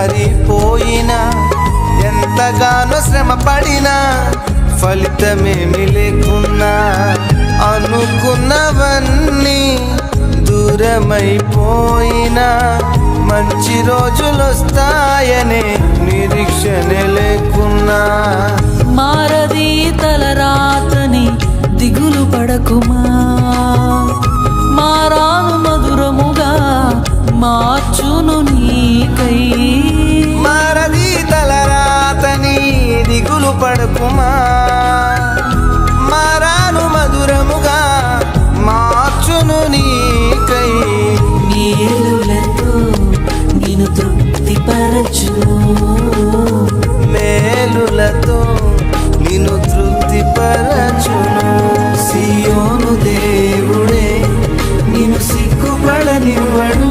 జారిపోయినా ఎంతగానో శ్రమ పడినా ఫలితమేమి లేకున్నా అనుకున్నవన్నీ దూరమైపోయినా మంచి రోజులొస్తాయనే నిరీక్షణ లేకున్నా మారది తలరాతని దిగులు పడకుమా, మారాను మధురముగా మార్చును నీకై. మారది తలరాతని దిగులు పడకుమా, మారాను మధురముగా మార్చును నీకై. మేలులతో నేను తృప్తిపరచును, మేలులతో నిన్ను తృప్తిపరచును. సియోను దేవుడే నిన్ను సిగ్గుపడనివ్వడు,